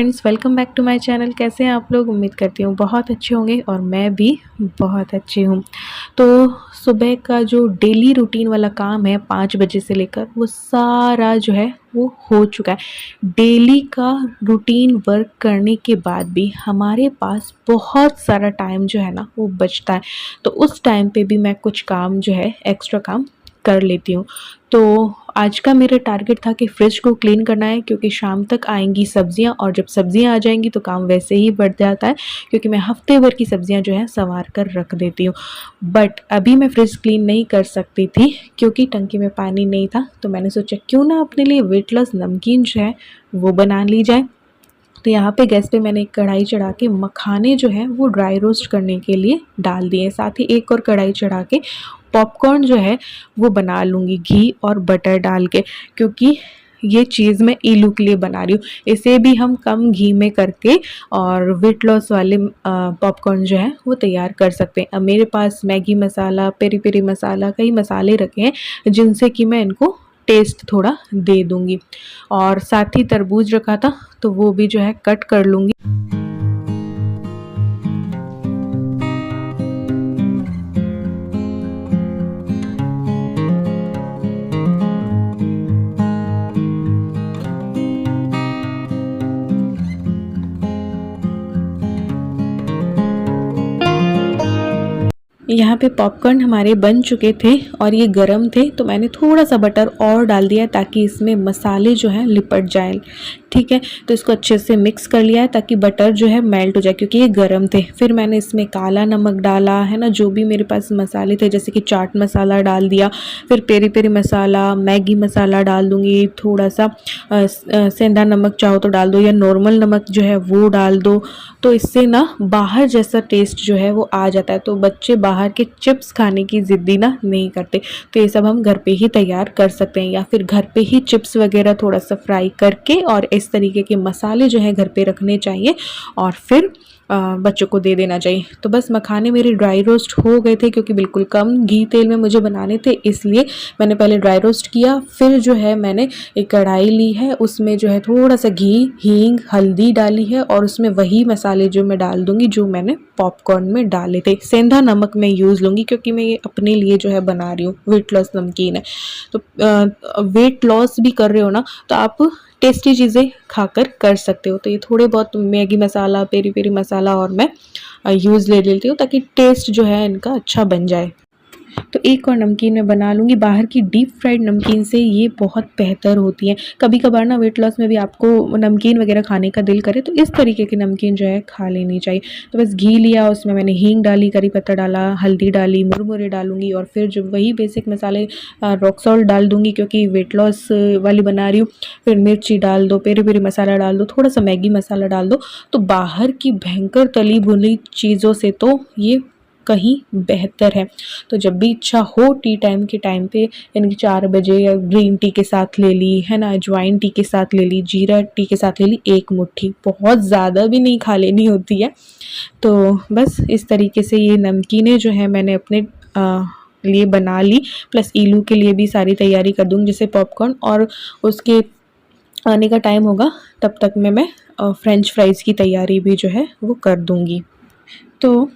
Friends, welcome back to my channel. कैसे हैं आप लोग? उम्मीद करती हूँ बहुत अच्छे होंगे और मैं भी बहुत अच्छी हूँ। तो सुबह का जो डेली रूटीन वाला काम है 5 बजे से लेकर वो सारा जो है वो हो चुका है। डेली का रूटीन वर्क करने के बाद भी हमारे पास बहुत सारा टाइम जो है ना वो बचता है। तो उस टाइम पे भी मैं कुछ काम जो है एक्स्ट्रा काम कर लेती हूँ। तो आज का मेरा टारगेट था कि फ्रिज को क्लीन करना है, क्योंकि शाम तक आएंगी सब्जियां और जब सब्जियां आ जाएंगी तो काम वैसे ही बढ़ जाता है, क्योंकि मैं हफ्ते भर की सब्जियां जो है संवार कर रख देती हूँ। बट अभी मैं फ्रिज क्लीन नहीं कर सकती थी क्योंकि टंकी में पानी नहीं था। तो मैंने सोचा क्यों ना अपने लिए वेट लॉस नमकीन जो है वो बना ली जाए। तो यहाँ पे गैस पे मैंने एक कढ़ाई चढ़ा के मखाने जो है वो ड्राई रोस्ट करने के लिए डाल दिए। साथ ही एक और कढ़ाई चढ़ा के पॉपकॉर्न जो है वो बना लूँगी घी और बटर डाल के, क्योंकि ये चीज़ मैं इलू के लिए बना रही हूँ। इसे भी हम कम घी में करके और वेट लॉस वाले पॉपकॉर्न जो है वो तैयार कर सकते हैं। अब मेरे पास मैगी मसाला, पेरी पेरी मसाला, कई मसाले रखे हैं जिनसे कि मैं इनको टेस्ट थोड़ा दे दूँगी। और साथ ही तरबूज रखा था तो वो भी जो है कट कर लूँगी। यहाँ पे पॉपकॉर्न हमारे बन चुके थे और ये गरम थे, तो मैंने थोड़ा सा बटर और डाल दिया ताकि इसमें मसाले जो हैं लिपट जाए। ठीक है, तो इसको अच्छे से मिक्स कर लिया है ताकि बटर जो है मेल्ट हो जाए, क्योंकि ये गरम थे। फिर मैंने इसमें काला नमक डाला है ना, जो भी मेरे पास मसाले थे, जैसे कि चाट मसाला डाल दिया, फिर पेरी पेरी मसाला, मैगी मसाला डाल दूँगी, थोड़ा सा सेंधा नमक चाहो तो डाल दो या नॉर्मल नमक जो है वो डाल दो। तो इससे ना बाहर जैसा टेस्ट जो है वो आ जाता है। तो बच्चे बाहर के चिप्स खाने की ज़िद्दी ना नहीं करते, तो ये सब हम घर पे ही तैयार कर सकते हैं, या फिर घर पे ही चिप्स वगैरह थोड़ा सा फ्राई करके और इस तरीके के मसाले जो है घर पे रखने चाहिए और फिर बच्चों को दे देना चाहिए। तो बस मखाने मेरे ड्राई रोस्ट हो गए थे, क्योंकि बिल्कुल कम घी तेल में मुझे बनाने थे, इसलिए मैंने पहले ड्राई रोस्ट किया। फिर जो है मैंने एक कढ़ाई ली है, उसमें जो है थोड़ा सा घी, हींग, हल्दी डाली है और उसमें वही मसाले जो मैं डाल दूँगी जो मैंने पॉपकॉर्न में डाले थे। सेंधा नमक मैं यूज़ लूँगी क्योंकि मैं ये अपने लिए जो है बना रही हूँ, वेट लॉस नमकीन है। तो वेट लॉस भी कर रहे हो ना तो आप टेस्टी चीज़ें खाकर कर सकते हो। तो ये थोड़े बहुत मैगी मसाला, पेरी पेरी मसाला और मैं यूज़ ले लेती हूँ ताकि टेस्ट जो है इनका अच्छा बन जाए। तो एक और नमकीन मैं बना लूँगी। बाहर की डीप फ्राइड नमकीन से ये बहुत बेहतर होती है। कभी कभार ना वेट लॉस में भी आपको नमकीन वगैरह खाने का दिल करे तो इस तरीके की नमकीन जो है खा लेनी चाहिए। तो बस घी लिया, उसमें मैंने हींग डाली, करी पत्ता डाला, हल्दी डाली, मुरमुरे डालूँगी और फिर जो वही बेसिक मसाले रॉक सॉल्ट डाल दूँगी क्योंकि वेट लॉस वाली बना रही हूँ। फिर मिर्ची डाल दो, पेरी पेरी मसाला डाल दो, थोड़ा सा मैगी मसाला डाल दो। तो बाहर की भयंकर तली भुनी चीज़ों से तो ये कहीं बेहतर है। तो जब भी इच्छा हो टी टाइम के टाइम पे, यानी कि 4 बजे, या ग्रीन टी के साथ ले ली है ना, अजवाइन टी के साथ ले ली, जीरा टी के साथ ले ली, एक मुट्ठी, बहुत ज़्यादा भी नहीं खा लेनी होती है। तो बस इस तरीके से ये नमकीनें जो है मैंने अपने लिए बना ली। प्लस ईलू के लिए भी सारी तैयारी कर दूँगी, जैसे पॉपकॉर्न, और उसके आने का टाइम होगा तब तक में मैं फ्रेंच फ्राइज़ की तैयारी भी जो है वो कर दूँगी। तो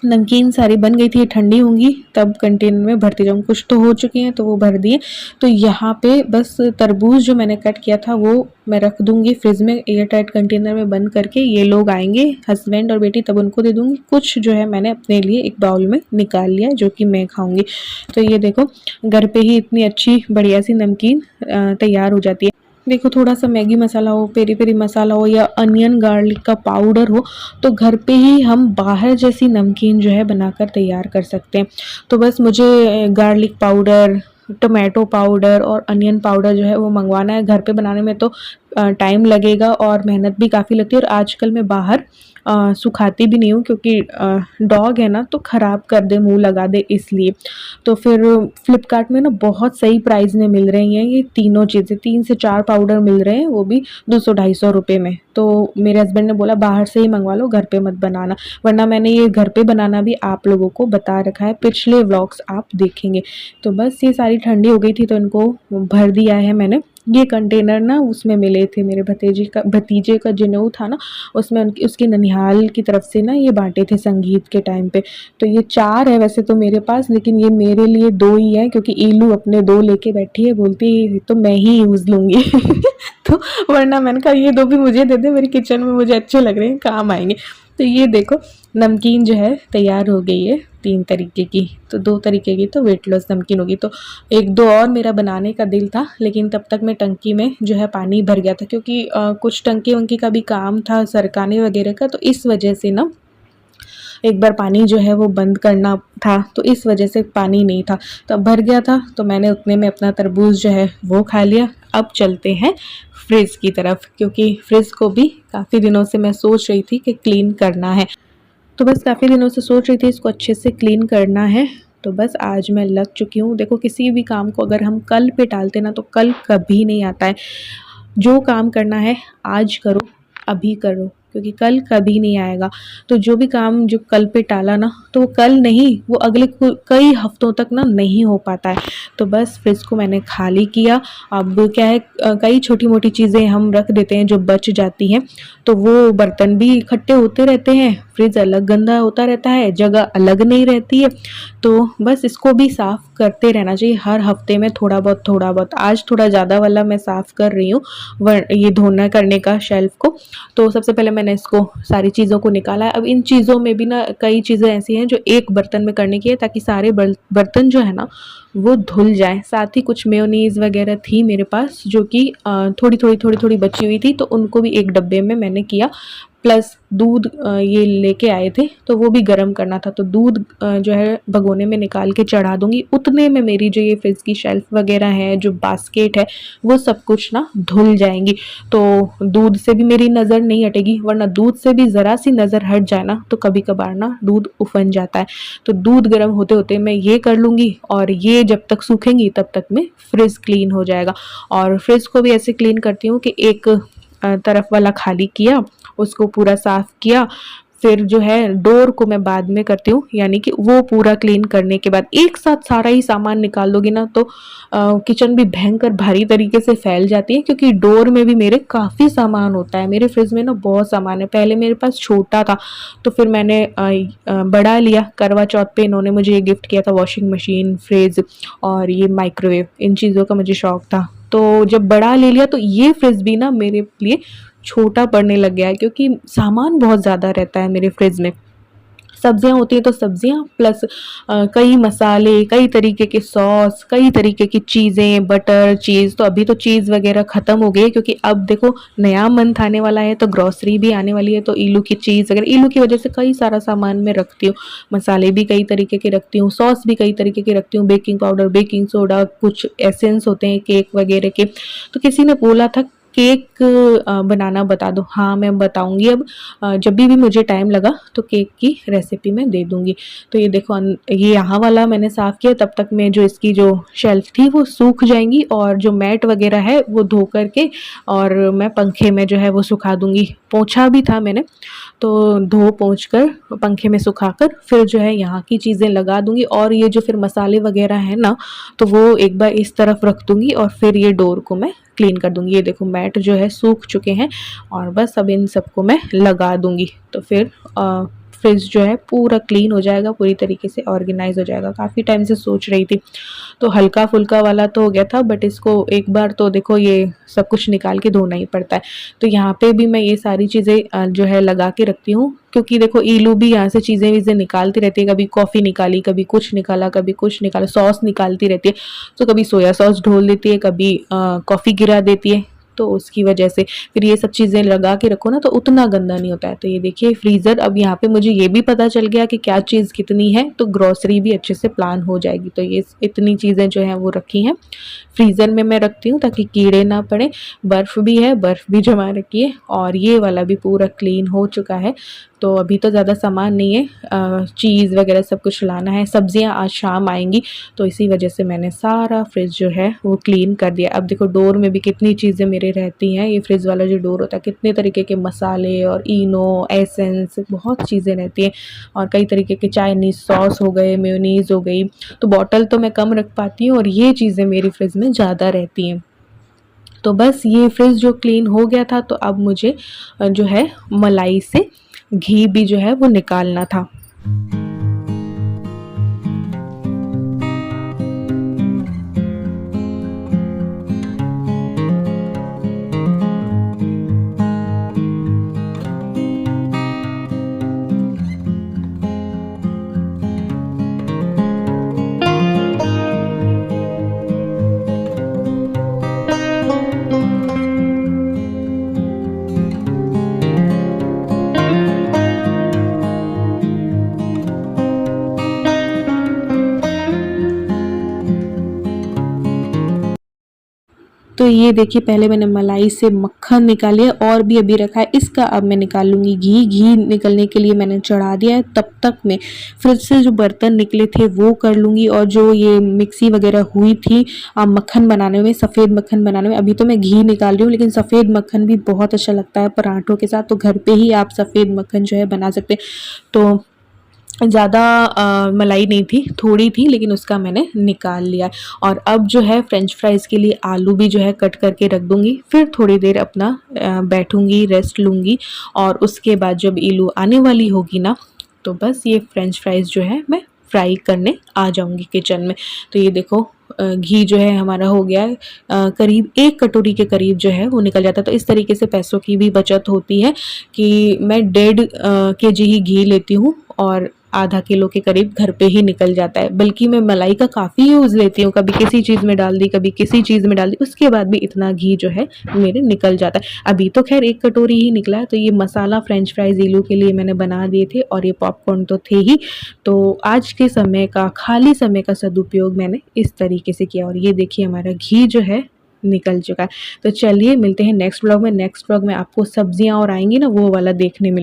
नमकीन सारी बन गई थी, ये ठंडी होंगी तब कंटेनर में भरती जाऊँगी। कुछ तो हो चुकी हैं तो वो भर दिए। तो यहाँ पे बस तरबूज जो मैंने कट किया था वो मैं रख दूँगी फ्रिज में एयर टाइट कंटेनर में बंद करके। ये लोग आएंगे, हस्बैंड और बेटी, तब उनको दे दूँगी। कुछ जो है मैंने अपने लिए एक बाउल में निकाल लिया जो कि मैं खाऊँगी। तो ये देखो, घर पे ही इतनी अच्छी बढ़िया सी नमकीन तैयार हो जाती है। देखो, थोड़ा सा मैगी मसाला हो, पेरी पेरी मसाला हो या अनियन गार्लिक का पाउडर हो, तो घर पे ही हम बाहर जैसी नमकीन जो है बनाकर तैयार कर सकते हैं। तो बस मुझे गार्लिक पाउडर, टोमेटो पाउडर और अनियन पाउडर जो है वो मंगवाना है। घर पे बनाने में तो टाइम लगेगा और मेहनत भी काफ़ी लगती है, और आजकल मैं बाहर सुखाती भी नहीं हूँ क्योंकि डॉग है ना तो ख़राब कर दे, मुंह लगा दे, इसलिए। तो फिर फ्लिपकार्ट में ना बहुत सही प्राइस में मिल रही हैं ये तीनों चीज़ें। 3 से 4 पाउडर मिल रहे हैं, वो भी 200-250 रुपये में। तो मेरे हस्बैंड ने बोला बाहर से ही मंगवा लो, घर पे मत बनाना, वरना मैंने ये घर पे बनाना भी आप लोगों को बता रखा है, पिछले व्लॉग्स आप देखेंगे। तो बस ये सारी ठंडी हो गई थी तो इनको भर दिया है मैंने ये कंटेनर ना उसमें मिले थे, मेरे भतीजे का जनेऊ था ना, उसमें उनकी उसकी ननिहाल की तरफ से ना ये बाँटे थे संगीत के टाइम पे। तो ये 4 है वैसे तो मेरे पास, लेकिन ये मेरे लिए 2 ही है क्योंकि ईलू अपने 2 लेके बैठी है, बोलती है तो मैं ही यूज़ लूँगी। तो वरना मैंने कहा ये 2 भी मुझे दे दे, मेरे किचन में मुझे अच्छे लग रहे हैं, काम आएँगे। तो ये देखो नमकीन जो है तैयार हो गई है 3 तरीके की, तो 2 तरीके की तो वेट लॉस नमकीन होगी। तो 1-2 और मेरा बनाने का दिल था, लेकिन तब तक मैं टंकी में जो है पानी भर गया था क्योंकि कुछ टंकी-वंकी का भी काम था सरकाने वगैरह का, तो इस वजह से ना एक बार पानी जो है वो बंद करना था, तो इस वजह से पानी नहीं था। तो अब भर गया था, तो मैंने उतने में अपना तरबूज जो है वो खा लिया। अब चलते हैं फ्रिज की तरफ, क्योंकि फ्रिज को भी काफ़ी दिनों से मैं सोच रही थी कि क्लीन करना है। तो बस काफ़ी दिनों से सोच रही थी इसको अच्छे से क्लीन करना है, तो बस आज मैं लग चुकी हूँ। देखो किसी भी काम को अगर हम कल पे टालते ना, तो कल कभी नहीं आता है। जो काम करना है आज करो, अभी करो, क्योंकि कल कभी नहीं आएगा। तो जो भी काम जो कल पे टाला ना, तो वो कल नहीं, वो अगले कई हफ्तों तक ना नहीं हो पाता है। तो बस फ्रिज को मैंने खाली किया। अब क्या है, कई छोटी मोटी चीज़ें हम रख देते हैं जो बच जाती हैं, तो वो बर्तन भी इकट्ठे होते रहते हैं, फ्रिज अलग गंदा होता रहता है, जगह अलग नहीं रहती है। तो बस इसको भी साफ़ करते रहना चाहिए हर हफ्ते में, थोड़ा बहुत थोड़ा बहुत। आज थोड़ा ज़्यादा वाला मैं साफ़ कर रही हूँ ये धोना करने का शेल्फ को। तो सबसे पहले मैंने इसको सारी चीज़ों को निकाला है। अब इन चीज़ों में भी ना कई चीज़ें ऐसी हैं जो एक बर्तन में करने की है, ताकि सारे बर्तन जो है ना वो धुल जाएँ। साथ ही कुछ मेयोनीज़ वगैरह थी मेरे पास जो कि थोड़ी-थोड़ी बची हुई थी, तो उनको भी एक डब्बे में मैंने किया। प्लस दूध ये लेके आए थे, तो वो भी गर्म करना था, तो दूध जो है भगोने में निकाल के चढ़ा दूँगी। उतने में मेरी जो ये फ्रिज की शेल्फ वगैरह है, जो बास्केट है, वो सब कुछ ना धुल जाएँगी। तो दूध से भी मेरी नज़र नहीं हटेगी, वरना दूध से भी ज़रा सी नज़र हट जाए ना, तो कभी-कभार ना दूध उफन जाता है। तो दूध गर्म होते-होते मैं ये कर लूँगी, और ये जब तक सूखेंगी तब तक में फ्रिज क्लीन हो जाएगा। और फ्रिज को भी ऐसे क्लीन करती हूँ कि एक तरफ वाला खाली किया, उसको पूरा साफ़ किया, फिर जो है डोर को मैं बाद में करती हूँ, यानी कि वो पूरा क्लीन करने के बाद एक साथ सारा ही सामान निकाल दोगी ना, तो किचन भी भयंकर भारी तरीके से फैल जाती है, क्योंकि डोर में भी मेरे काफ़ी सामान होता है। मेरे फ्रिज में ना बहुत सामान है। पहले मेरे पास छोटा था, तो फिर मैंने बड़ा लिया। करवा चौथ पे इन्होंने मुझे ये गिफ्ट किया था, वॉशिंग मशीन, फ्रिज और ये माइक्रोवेव। इन चीज़ों का मुझे शौक था, तो जब बड़ा ले लिया तो ये फ्रिज भी ना मेरे लिए छोटा पड़ने लग गया है, क्योंकि सामान बहुत ज़्यादा रहता है मेरे फ्रिज में। सब्जियां होती हैं तो सब्जियां, प्लस कई मसाले, कई तरीके के सॉस, कई तरीके की चीज़ें, बटर, चीज़। तो अभी तो चीज़ वगैरह ख़त्म हो गई है, क्योंकि अब देखो नया मंथ आने वाला है, तो ग्रॉसरी भी आने वाली है, तो ईलू की चीज़ वगैरह, ईलू की वजह से कई सारा सामान मैं रखती हूँ। मसाले भी कई तरीके के रखती हूँ, सॉस भी कई तरीके के रखती हूँ, बेकिंग पाउडर, बेकिंग सोडा, कुछ एसेंस होते हैं केक वगैरह के। तो किसी ने बोला था केक बनाना बता दो। हाँ, मैं बताऊँगी अब। जब भी मुझे टाइम लगा तो केक की रेसिपी मैं दे दूँगी। तो ये देखो ये यहाँ वाला मैंने साफ़ किया, तब तक में जो इसकी जो शेल्फ़ थी वो सूख जाएँगी, और जो मैट वग़ैरह है वो धो कर के और मैं पंखे में जो है वो सुखा दूँगी। पोंछा भी था मैंने, तो धो पोंछ कर पंखे में सुखाकर फिर जो है यहाँ की चीज़ें लगा दूँगी, और ये जो फिर मसाले वग़ैरह हैं ना, तो वो एक बार इस तरफ रख दूँगी, और फिर ये डोर को मैं क्लीन कर दूँगी। ये देखो मैट जो है सूख चुके हैं, और बस अब इन सबको मैं लगा दूँगी, तो फिर फ्रिज जो है पूरा क्लीन हो जाएगा, पूरी तरीके से ऑर्गेनाइज़ हो जाएगा। काफ़ी टाइम से सोच रही थी। तो हल्का-फुल्का वाला तो हो गया था, बट इसको एक बार तो देखो ये सब कुछ निकाल के धोना ही पड़ता है। तो यहाँ पे भी मैं ये सारी चीज़ें जो है लगा के रखती हूँ, क्योंकि देखो ईलू भी यहाँ से चीज़ें-वीज़ें निकालती रहती है। कभी कॉफ़ी निकाली, कभी कुछ निकाला, कभी कुछ निकाला, सॉस निकालती रहती है। तो कभी सोया सॉस ढोल देती है, कभी कॉफ़ी गिरा देती है। तो उसकी वजह से फिर ये सब चीज़ें लगा के रखो ना, तो उतना गंदा नहीं होता है। तो ये देखिए फ्रीज़र, अब यहाँ पे मुझे ये भी पता चल गया कि क्या चीज़ कितनी है, तो ग्रॉसरी भी अच्छे से प्लान हो जाएगी। तो ये इतनी चीज़ें जो हैं वो रखी हैं फ्रीज़र में, मैं रखती हूँ ताकि कीड़े ना पड़े। बर्फ़ भी है, बर्फ़ भी जमा रखी है, और ये वाला भी पूरा क्लीन हो चुका है। तो अभी तो ज़्यादा सामान नहीं है, चीज़ वगैरह सब कुछ लाना है। सब्जियां आज शाम आएंगी, तो इसी वजह से मैंने सारा फ्रिज जो है वो क्लीन कर दिया। अब देखो डोर में भी कितनी चीज़ें मेरे रहती हैं। ये फ्रिज वाला जो डोर होता है, कितने तरीके के मसाले और इनो, एसेंस, बहुत चीज़ें रहती हैं, और कई तरीके के चाइनीज़ सॉस हो गए, मेयोनीज़ हो गई। तो बॉटल तो मैं कम रख पाती हूँ, और ये चीज़ें मेरी फ्रिज में ज़्यादा रहती हैं। तो बस ये फ्रिज जो क्लीन हो गया था, तो अब मुझे जो है मलाई से घी भी जो है वो निकालना था। तो ये देखिए, पहले मैंने मलाई से मक्खन निकाल लिया और भी अभी रखा है, इसका अब मैं निकाल लूँगी घी। घी निकलने के लिए मैंने चढ़ा दिया है, तब तक मैं फ्रिज से जो बर्तन निकले थे वो कर लूँगी। और जो ये मिक्सी वगैरह हुई थी मक्खन बनाने में, सफ़ेद मक्खन बनाने में, अभी तो मैं घी निकाल रही हूँ, लेकिन सफ़ेद मक्खन भी बहुत अच्छा लगता है पराठों के साथ। तो घर पे ही आप सफ़ेद मक्खन जो है बना सकते हैं। तो ज़्यादा मलाई नहीं थी, थोड़ी थी, लेकिन उसका मैंने निकाल लिया। और अब जो है फ्रेंच फ्राइज़ के लिए आलू भी जो है कट करके रख दूँगी। फिर थोड़ी देर अपना बैठूँगी, रेस्ट लूँगी, और उसके बाद जब ईलू आने वाली होगी ना, तो बस ये फ्रेंच फ्राइज़ जो है मैं फ्राई करने आ जाऊँगी किचन में। तो ये देखो, घी जो है हमारा हो गया है, करीब 1 कटोरी के करीब जो है वो निकल जाता है। तो इस तरीके से पैसों की भी बचत होती है कि मैं 1.5 केजी ही घी लेती हूँ और आधा किलो के करीब घर पे ही निकल जाता है। बल्कि मैं मलाई का काफ़ी यूज़ लेती हूँ, कभी किसी चीज़ में डाल दी, कभी किसी चीज़ में डाल दी, उसके बाद भी इतना घी जो है मेरे निकल जाता है। अभी तो खैर 1 कटोरी ही निकला है। तो ये मसाला फ्रेंच फ्राइज़ ईलू के लिए मैंने बना दिए थे, और ये पॉपकॉर्न तो थे ही। तो आज के समय का, खाली समय का सदुपयोग मैंने इस तरीके से किया। और ये देखिए, हमारा घी जो है निकल चुका है। तो चलिए मिलते हैं नेक्स्ट व्लॉग में। नेक्स्ट व्लॉग में आपको सब्जियाँ और आएँगी ना, वो वाला देखने मिलेगा।